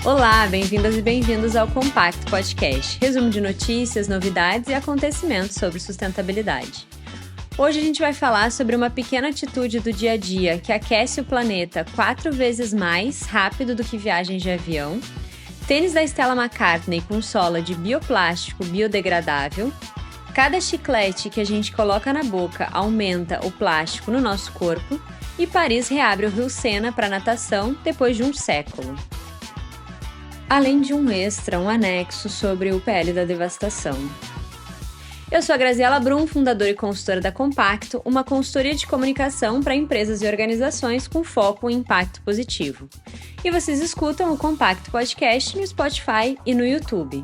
Olá, bem-vindas e bem-vindos ao Compacto Podcast, resumo de notícias, novidades e acontecimentos sobre sustentabilidade. Hoje a gente vai falar sobre uma pequena atitude do dia a dia que aquece o planeta 4 vezes mais rápido do que viagens de avião, tênis da Stella McCartney com sola de bioplástico biodegradável, cada chiclete que a gente coloca na boca aumenta o plástico no nosso corpo e Paris reabre o Rio Sena para natação depois de um século. Além de um extra, um anexo sobre o PL da devastação. Eu sou a Graziela Brum, fundadora e consultora da Compacto, uma consultoria de comunicação para empresas e organizações com foco em impacto positivo. E vocês escutam o Compacto Podcast no Spotify e no YouTube.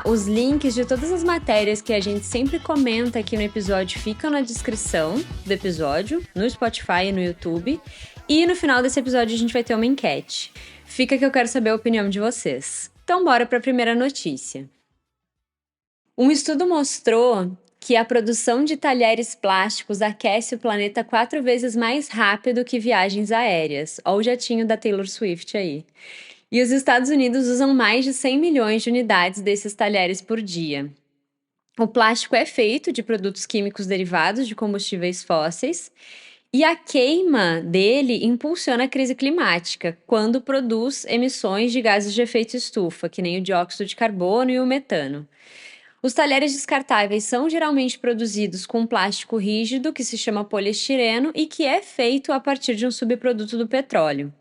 Os links de todas as matérias que a gente sempre comenta aqui no episódio ficam na descrição do episódio, no Spotify e no YouTube. E no final desse episódio a gente vai ter uma enquete. Fica que eu quero saber a opinião de vocês. Então bora para a primeira notícia. Um estudo mostrou que a produção de talheres plásticos aquece o planeta 4 vezes mais rápido que viagens aéreas. Olha o jatinho da Taylor Swift aí. E os Estados Unidos usam mais de 100 milhões de unidades desses talheres por dia. O plástico é feito de produtos químicos derivados de combustíveis fósseis e a queima dele impulsiona a crise climática, quando produz emissões de gases de efeito estufa, que nem o dióxido de carbono e o metano. Os talheres descartáveis são geralmente produzidos com plástico rígido, que se chama poliestireno, e que é feito a partir de um subproduto do petróleo.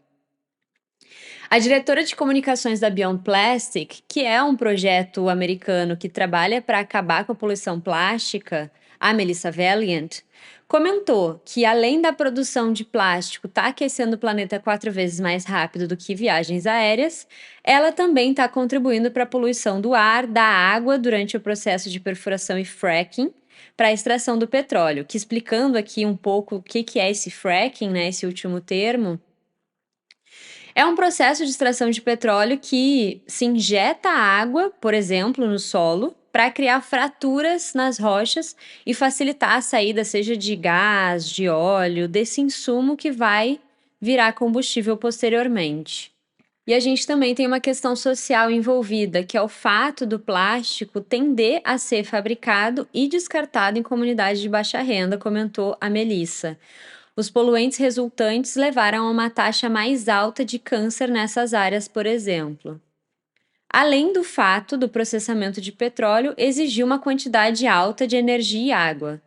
A diretora de comunicações da Beyond Plastic, que é um projeto americano que trabalha para acabar com a poluição plástica, a Melissa Valiant, comentou que além da produção de plástico estar aquecendo o planeta 4 vezes mais rápido do que viagens aéreas, ela também está contribuindo para a poluição do ar, da água durante o processo de perfuração e fracking, para a extração do petróleo, que explicando aqui um pouco o que é esse fracking, né, esse último termo, é um processo de extração de petróleo que se injeta água, por exemplo, no solo, para criar fraturas nas rochas e facilitar a saída, seja de gás, de óleo, desse insumo que vai virar combustível posteriormente. E a gente também tem uma questão social envolvida, que é o fato do plástico tender a ser fabricado e descartado em comunidades de baixa renda, comentou a Melissa. Os poluentes resultantes levaram a uma taxa mais alta de câncer nessas áreas, por exemplo. Além do fato do processamento de petróleo exigir uma quantidade alta de energia e água.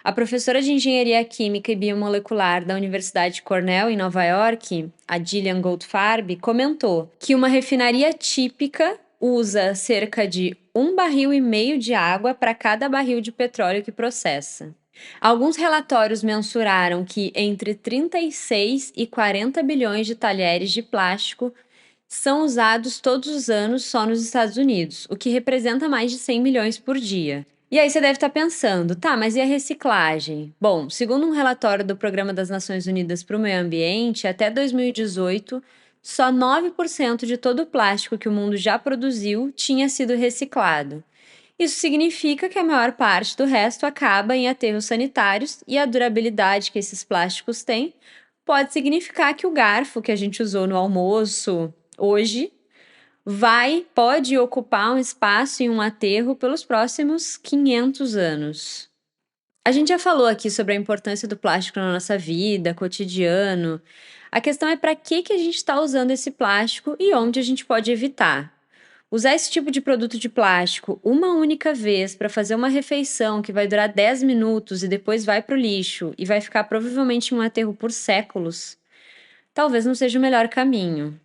A professora de Engenharia Química e Biomolecular da Universidade Cornell, em Nova York, a Gillian Goldfarb, comentou que uma refinaria típica usa cerca de 1,5 barril de água para cada barril de petróleo que processa. Alguns relatórios mensuraram que entre 36 e 40 bilhões de talheres de plástico são usados todos os anos só nos Estados Unidos, o que representa mais de 100 milhões por dia. E aí você deve estar pensando, mas e a reciclagem? Bom, segundo um relatório do Programa das Nações Unidas para o Meio Ambiente, até 2018, só 9% de todo o plástico que o mundo já produziu tinha sido reciclado. Isso significa que a maior parte do resto acaba em aterros sanitários e a durabilidade que esses plásticos têm pode significar que o garfo que a gente usou no almoço hoje pode ocupar um espaço em um aterro pelos próximos 500 anos. A gente já falou aqui sobre a importância do plástico na nossa vida, cotidiano. A questão é para que a gente está usando esse plástico e onde a gente pode evitar. Usar esse tipo de produto de plástico uma única vez para fazer uma refeição que vai durar 10 minutos e depois vai para o lixo e vai ficar provavelmente em um aterro por séculos, talvez não seja o melhor caminho.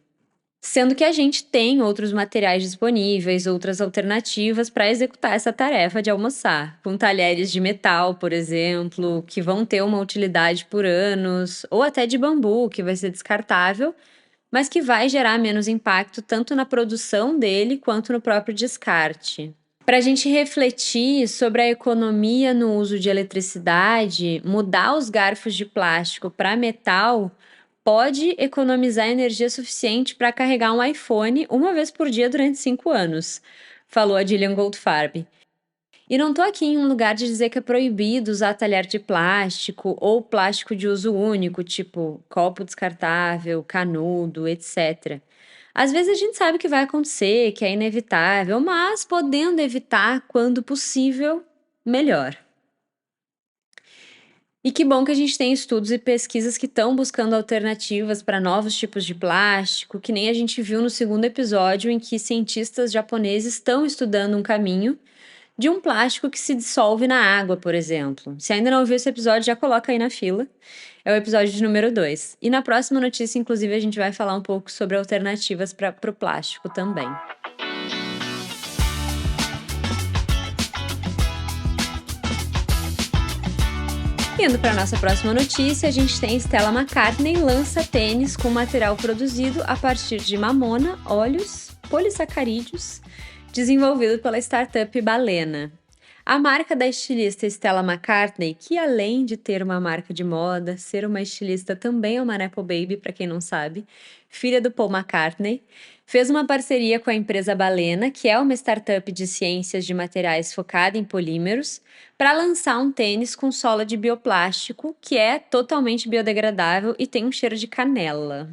Sendo que a gente tem outros materiais disponíveis, outras alternativas para executar essa tarefa de almoçar, com talheres de metal, por exemplo, que vão ter uma utilidade por anos, ou até de bambu, que vai ser descartável, mas que vai gerar menos impacto tanto na produção dele quanto no próprio descarte. Para a gente refletir sobre a economia no uso de eletricidade, mudar os garfos de plástico para metal pode economizar energia suficiente para carregar um iPhone uma vez por dia durante 5 anos, falou a Gillian Goldfarb. E não tô aqui em um lugar de dizer que é proibido usar talher de plástico ou plástico de uso único, tipo copo descartável, canudo, etc. Às vezes a gente sabe que vai acontecer, que é inevitável, mas podendo evitar quando possível, melhor. E que bom que a gente tem estudos e pesquisas que estão buscando alternativas para novos tipos de plástico, que nem a gente viu no segundo episódio, em que cientistas japoneses estão estudando um caminho de um plástico que se dissolve na água, por exemplo. Se ainda não ouviu esse episódio, já coloca aí na fila. É o episódio de número 2. E na próxima notícia, inclusive, a gente vai falar um pouco sobre alternativas para o plástico também. Indo para a nossa próxima notícia, a gente tem Stella McCartney lança tênis com material produzido a partir de mamona, óleos, polissacarídeos, desenvolvido pela startup Balena. A marca da estilista Stella McCartney, que além de ter uma marca de moda, ser uma estilista também é uma Nepo Baby, para quem não sabe, filha do Paul McCartney, fez uma parceria com a empresa Balena, que é uma startup de ciências de materiais focada em polímeros, para lançar um tênis com sola de bioplástico, que é totalmente biodegradável e tem um cheiro de canela.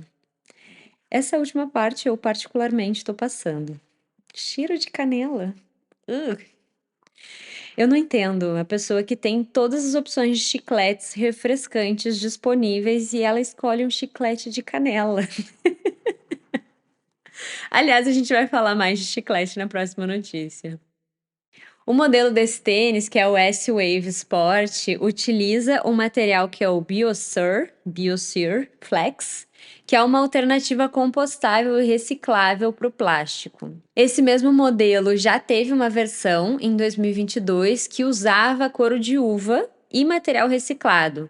Essa última parte eu particularmente estou passando. Cheiro de canela? Eu não entendo a pessoa que tem todas as opções de chicletes refrescantes disponíveis e ela escolhe um chiclete de canela. Aliás, a gente vai falar mais de chiclete na próxima notícia. O modelo desse tênis, que é o S-Wave Sport, utiliza um material que é o Biosear Flex, que é uma alternativa compostável e reciclável para o plástico. Esse mesmo modelo já teve uma versão, em 2022, que usava couro de uva e material reciclado.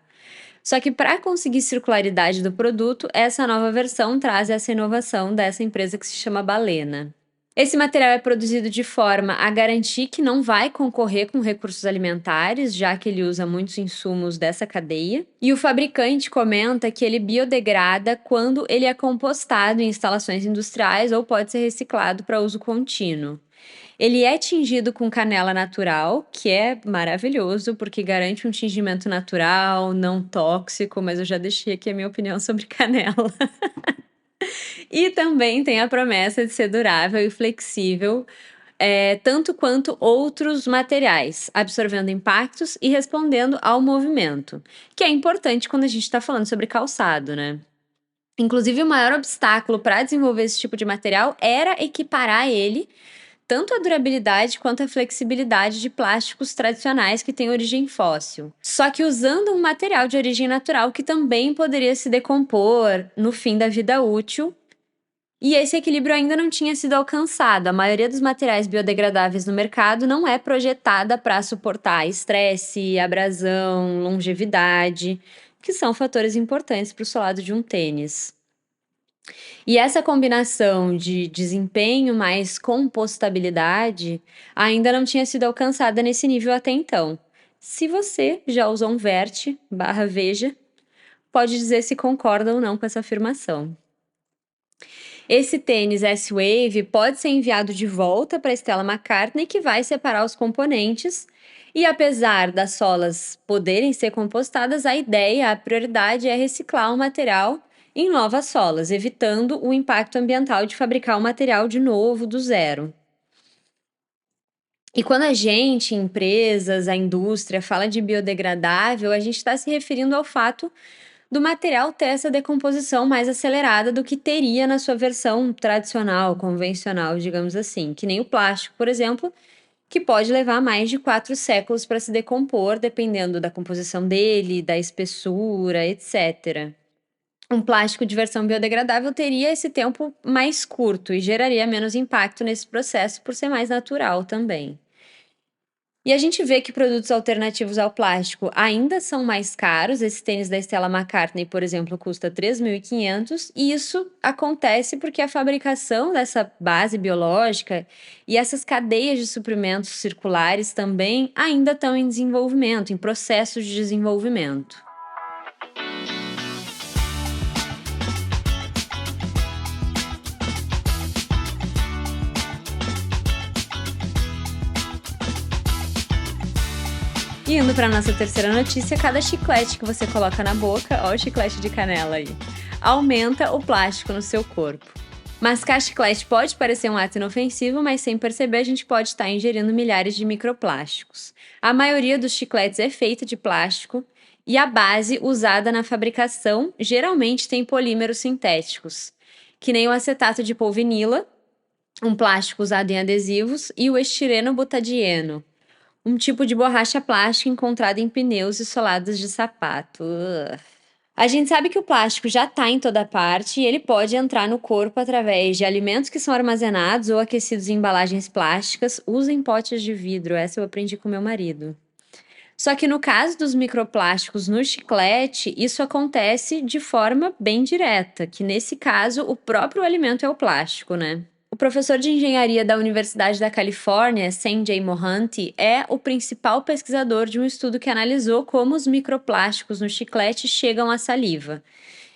Só que para conseguir circularidade do produto, essa nova versão traz essa inovação dessa empresa que se chama Balena. Esse material é produzido de forma a garantir que não vai concorrer com recursos alimentares, já que ele usa muitos insumos dessa cadeia. E o fabricante comenta que ele biodegrada quando ele é compostado em instalações industriais ou pode ser reciclado para uso contínuo. Ele é tingido com canela natural, que é maravilhoso, porque garante um tingimento natural, não tóxico, mas eu já deixei aqui a minha opinião sobre canela. E também tem a promessa de ser durável e flexível, tanto quanto outros materiais, absorvendo impactos e respondendo ao movimento, que é importante quando a gente está falando sobre calçado, né? Inclusive, o maior obstáculo para desenvolver esse tipo de material era equiparar ele tanto a durabilidade quanto a flexibilidade de plásticos tradicionais que têm origem fóssil. Só que usando um material de origem natural que também poderia se decompor no fim da vida útil. E esse equilíbrio ainda não tinha sido alcançado. A maioria dos materiais biodegradáveis no mercado não é projetada para suportar estresse, abrasão, longevidade, que são fatores importantes para o solado de um tênis. E essa combinação de desempenho mais compostabilidade ainda não tinha sido alcançada nesse nível até então. Se você já usou um Vert/Veja, pode dizer se concorda ou não com essa afirmação. Esse tênis S-Wave pode ser enviado de volta para a Stella McCartney, que vai separar os componentes. E apesar das solas poderem ser compostadas, a prioridade é reciclar o material em novas solas, evitando o impacto ambiental de fabricar o material de novo do zero. E quando a gente, empresas, a indústria, fala de biodegradável, a gente está se referindo ao fato do material ter essa decomposição mais acelerada do que teria na sua versão tradicional, convencional, digamos assim, que nem o plástico, por exemplo, que pode levar mais de 4 séculos para se decompor, dependendo da composição dele, da espessura, etc. Um plástico de versão biodegradável teria esse tempo mais curto e geraria menos impacto nesse processo por ser mais natural também. E a gente vê que produtos alternativos ao plástico ainda são mais caros. Esse tênis da Stella McCartney, por exemplo, custa R$ 3.500, e isso acontece porque a fabricação dessa base biológica e essas cadeias de suprimentos circulares também ainda estão em desenvolvimento, em processo de desenvolvimento. E indo para nossa terceira notícia, cada chiclete que você coloca na boca, ó o chiclete de canela aí, aumenta o plástico no seu corpo. Mascar chiclete pode parecer um ato inofensivo, mas sem perceber a gente pode estar ingerindo milhares de microplásticos. A maioria dos chicletes é feita de plástico e a base usada na fabricação geralmente tem polímeros sintéticos, que nem o acetato de polvinila, um plástico usado em adesivos, e o estireno butadieno, um tipo de borracha plástica encontrada em pneus e soladas de sapato. A gente sabe que o plástico já está em toda parte e ele pode entrar no corpo através de alimentos que são armazenados ou aquecidos em embalagens plásticas. Usem potes de vidro, essa eu aprendi com meu marido. Só que no caso dos microplásticos no chiclete, isso acontece de forma bem direta, que nesse caso o próprio alimento é o plástico, né? O professor de engenharia da Universidade da Califórnia, Sanjay Mohanty, é o principal pesquisador de um estudo que analisou como os microplásticos no chiclete chegam à saliva.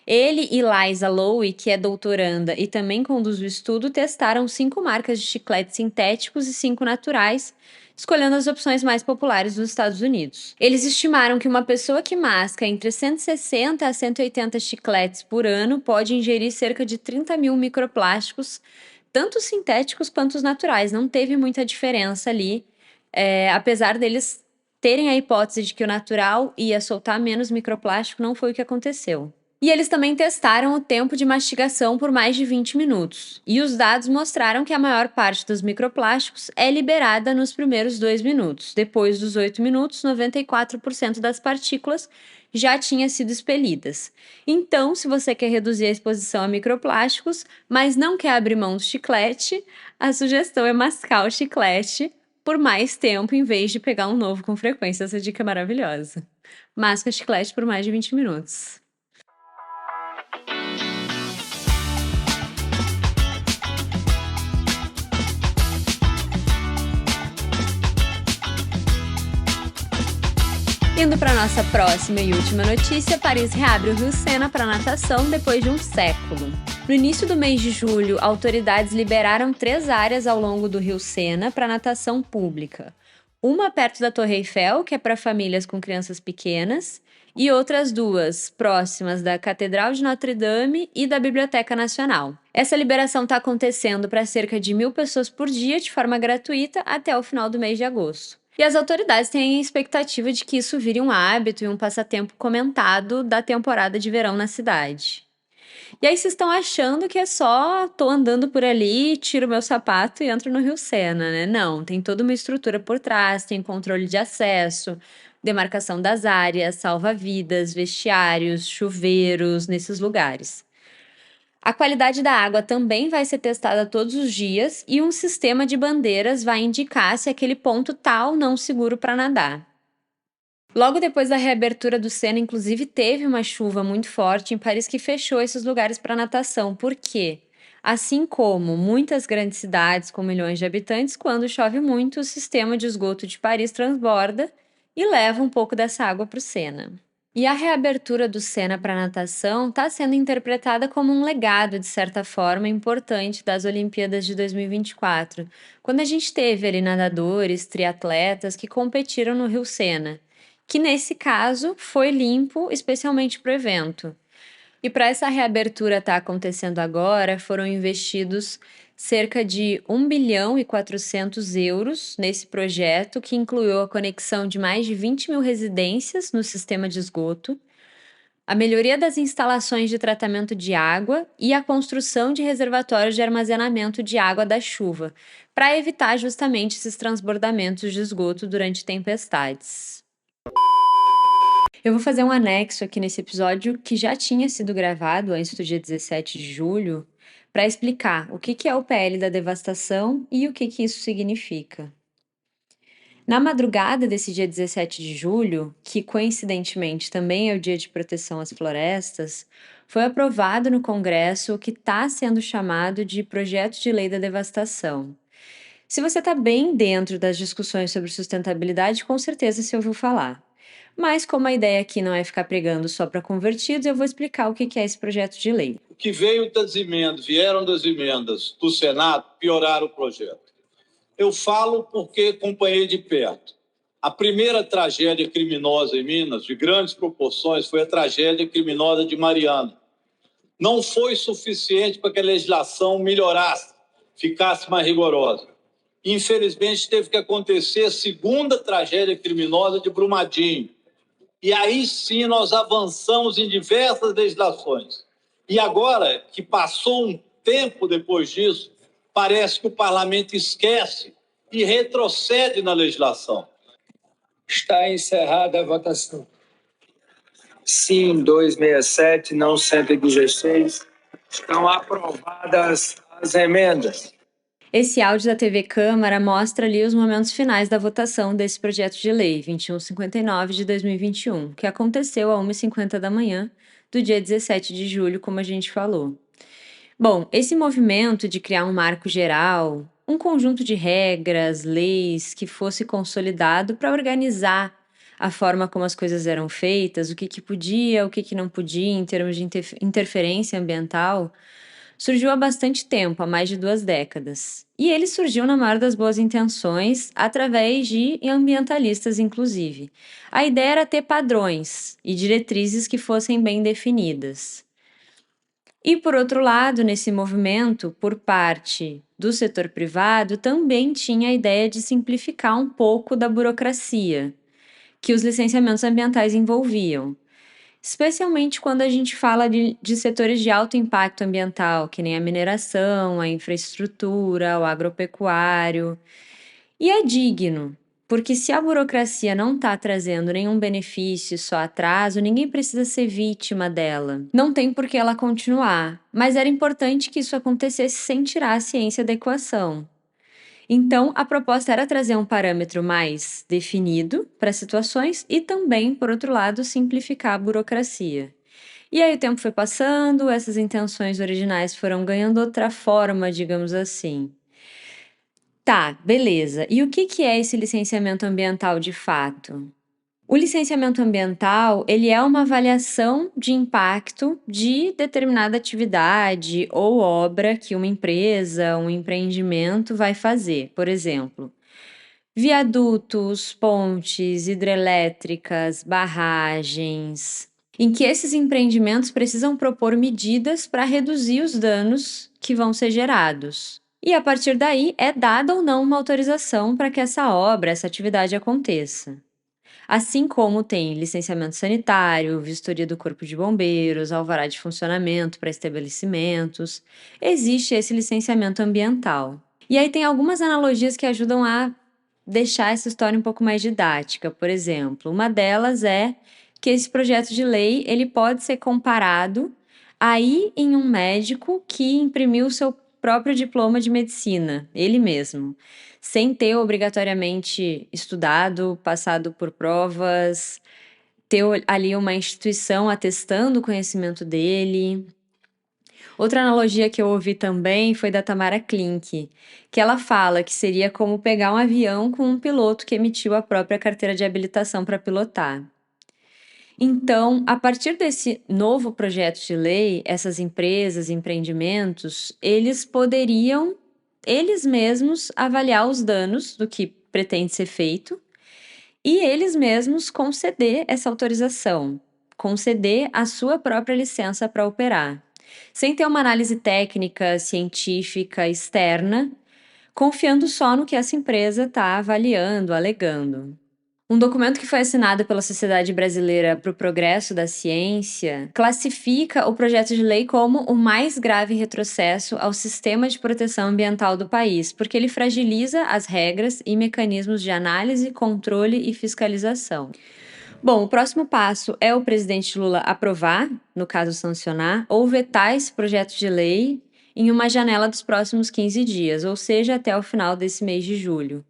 Ele e Liza Lowe, que é doutoranda e também conduz o estudo, testaram 5 marcas de chicletes sintéticos e 5 naturais, escolhendo as opções mais populares nos Estados Unidos. Eles estimaram que uma pessoa que masca entre 160 a 180 chicletes por ano pode ingerir cerca de 30 mil microplásticos, tanto os sintéticos quanto os naturais. Não teve muita diferença ali, apesar deles terem a hipótese de que o natural ia soltar menos microplástico, não foi o que aconteceu. E eles também testaram o tempo de mastigação por mais de 20 minutos. E os dados mostraram que a maior parte dos microplásticos é liberada nos primeiros 2 minutos. Depois dos 8 minutos, 94% das partículas já tinha sido expelidas. Então, se você quer reduzir a exposição a microplásticos, mas não quer abrir mão do chiclete, a sugestão é mascar o chiclete por mais tempo em vez de pegar um novo com frequência. Essa dica é maravilhosa. Masca o chiclete por mais de 20 minutos. Indo para nossa próxima e última notícia, Paris reabre o Rio Sena para natação depois de um século. No início do mês de julho, autoridades liberaram 3 áreas ao longo do Rio Sena para natação pública. Uma perto da Torre Eiffel, que é para famílias com crianças pequenas, e outras 2 próximas da Catedral de Notre Dame e da Biblioteca Nacional. Essa liberação está acontecendo para cerca de 1.000 pessoas por dia de forma gratuita até o final do mês de agosto. E as autoridades têm a expectativa de que isso vire um hábito e um passatempo comentado da temporada de verão na cidade. E aí vocês estão achando que é só tô andando por ali, tiro meu sapato e entro no Rio Sena, né? Não, tem toda uma estrutura por trás, tem controle de acesso, demarcação das áreas, salva-vidas, vestiários, chuveiros nesses lugares. A qualidade da água também vai ser testada todos os dias e um sistema de bandeiras vai indicar se aquele ponto tá ou não seguro para nadar. Logo depois da reabertura do Sena, inclusive, teve uma chuva muito forte em Paris que fechou esses lugares para natação. Por quê? Assim como muitas grandes cidades com milhões de habitantes, quando chove muito, o sistema de esgoto de Paris transborda e leva um pouco dessa água para o Sena. E a reabertura do Sena para natação está sendo interpretada como um legado, de certa forma, importante das Olimpíadas de 2024, quando a gente teve ali nadadores, triatletas que competiram no Rio Sena, que nesse caso foi limpo especialmente para o evento. E para essa reabertura estar acontecendo agora, foram investidos cerca de 1 bilhão e 400 euros nesse projeto, que incluiu a conexão de mais de 20 mil residências no sistema de esgoto, a melhoria das instalações de tratamento de água e a construção de reservatórios de armazenamento de água da chuva, para evitar justamente esses transbordamentos de esgoto durante tempestades. Eu vou fazer um anexo aqui nesse episódio que já tinha sido gravado antes do dia 17 de julho, para explicar o que é o PL da devastação e o que isso significa. Na madrugada desse dia 17 de julho, que coincidentemente também é o Dia de Proteção às Florestas, foi aprovado no Congresso o que está sendo chamado de Projeto de Lei da Devastação. Se você está bem dentro das discussões sobre sustentabilidade, com certeza você ouviu falar. Mas como a ideia aqui não é ficar pregando só para convertidos, eu vou explicar o que é esse projeto de lei. O que vieram das emendas do Senado, piorar o projeto. Eu falo porque acompanhei de perto. A primeira tragédia criminosa em Minas, de grandes proporções, foi a tragédia criminosa de Mariana. não foi suficiente para que a legislação melhorasse, ficasse mais rigorosa. Infelizmente, teve que acontecer a segunda tragédia criminosa de Brumadinho. E aí sim nós avançamos em diversas legislações. E agora, que passou um tempo depois disso, parece que o parlamento esquece e retrocede na legislação. Está encerrada a votação. Sim, 267, não 116. Estão aprovadas as emendas. Esse áudio da TV Câmara mostra ali os momentos finais da votação desse projeto de lei 2159 de 2021, que aconteceu às 1h50 da manhã do dia 17 de julho, como a gente falou. Bom, esse movimento de criar um marco geral, um conjunto de regras, leis que fosse consolidado para organizar a forma como as coisas eram feitas, o que podia, o que não podia em termos de interferência ambiental, surgiu há bastante tempo, há mais de 2 décadas. E ele surgiu na maior das boas intenções, através de ambientalistas, inclusive. A ideia era ter padrões e diretrizes que fossem bem definidas. E, por outro lado, nesse movimento, por parte do setor privado, também tinha a ideia de simplificar um pouco da burocracia que os licenciamentos ambientais envolviam. Especialmente quando a gente fala de setores de alto impacto ambiental, que nem a mineração, a infraestrutura, o agropecuário. E é digno, porque se a burocracia não está trazendo nenhum benefício, só atraso, ninguém precisa ser vítima dela. Não tem por que ela continuar, mas era importante que isso acontecesse sem tirar a ciência da equação. Então, a proposta era trazer um parâmetro mais definido para situações e também, por outro lado, simplificar a burocracia. E aí o tempo foi passando, essas intenções originais foram ganhando outra forma, digamos assim. Tá, beleza. E o que é esse licenciamento ambiental de fato? O licenciamento ambiental, ele é uma avaliação de impacto de determinada atividade ou obra que uma empresa, um empreendimento vai fazer. Por exemplo, viadutos, pontes, hidrelétricas, barragens, em que esses empreendimentos precisam propor medidas para reduzir os danos que vão ser gerados. E a partir daí é dada ou não uma autorização para que essa obra, essa atividade aconteça. Assim como tem licenciamento sanitário, vistoria do Corpo de Bombeiros, alvará de funcionamento para estabelecimentos, existe esse licenciamento ambiental. E aí tem algumas analogias que ajudam a deixar essa história um pouco mais didática. Por exemplo, uma delas é que esse projeto de lei ele pode ser comparado a ir em um médico que imprimiu o seu próprio diploma de medicina, ele mesmo, sem ter obrigatoriamente estudado, passado por provas, ter ali uma instituição atestando o conhecimento dele. Outra analogia que eu ouvi também foi da Tamara Klink, que ela fala que seria como pegar um avião com um piloto que emitiu a própria carteira de habilitação para pilotar. Então, a partir desse novo projeto de lei, essas empresas, empreendimentos, eles poderiam, eles mesmos, avaliar os danos do que pretende ser feito e eles mesmos conceder essa autorização, conceder a sua própria licença para operar, sem ter uma análise técnica, científica, externa, confiando só no que essa empresa está avaliando, alegando. Um documento que foi assinado pela Sociedade Brasileira para o Progresso da Ciência classifica o projeto de lei como o mais grave retrocesso ao sistema de proteção ambiental do país, porque ele fragiliza as regras e mecanismos de análise, controle e fiscalização. Bom, o próximo passo é o presidente Lula aprovar, no caso sancionar, ou vetar esse projeto de lei em uma janela dos próximos 15 dias, ou seja, até o final desse mês de julho.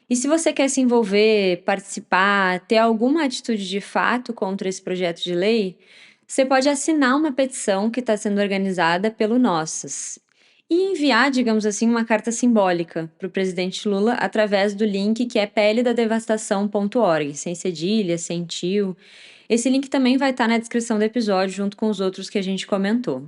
E se você quer se envolver, participar, ter alguma atitude de fato contra esse projeto de lei, você pode assinar uma petição que está sendo organizada pelo Nossas e enviar, digamos assim, uma carta simbólica para o presidente Lula através do link que é peledadevastação.org, sem cedilha, sem tio. Esse link também vai estar na descrição do episódio junto com os outros que a gente comentou.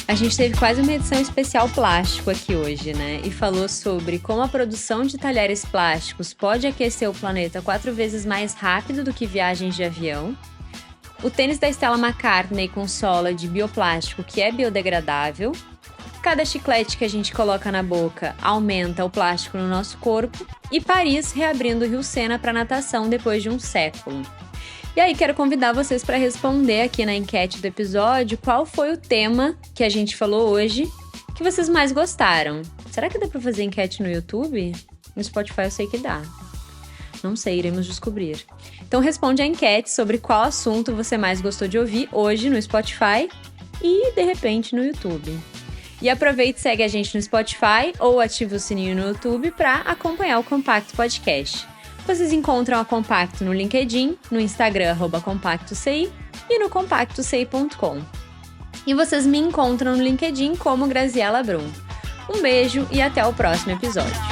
A gente teve quase uma edição especial plástico aqui hoje, né? E falou sobre como a produção de talheres plásticos pode aquecer o planeta 4 vezes mais rápido do que viagens de avião. O tênis da Stella McCartney com sola de bioplástico que é biodegradável. Cada chiclete que a gente coloca na boca aumenta o plástico no nosso corpo. E Paris reabrindo o Rio Sena para natação depois de um século. E aí, quero convidar vocês para responder aqui na enquete do episódio qual foi o tema que a gente falou hoje que vocês mais gostaram. Será que dá para fazer enquete no YouTube? No Spotify eu sei que dá. Não sei, iremos descobrir. Então responde a enquete sobre qual assunto você mais gostou de ouvir hoje no Spotify e, de repente, no YouTube. E aproveite e segue a gente no Spotify ou ative o sininho no YouTube para acompanhar o Compacto Podcast. Vocês encontram a Compacto no LinkedIn, no Instagram @CompactoCI e no compactoci.com. E vocês me encontram no LinkedIn como Graziela Brum. Um beijo e até o próximo episódio.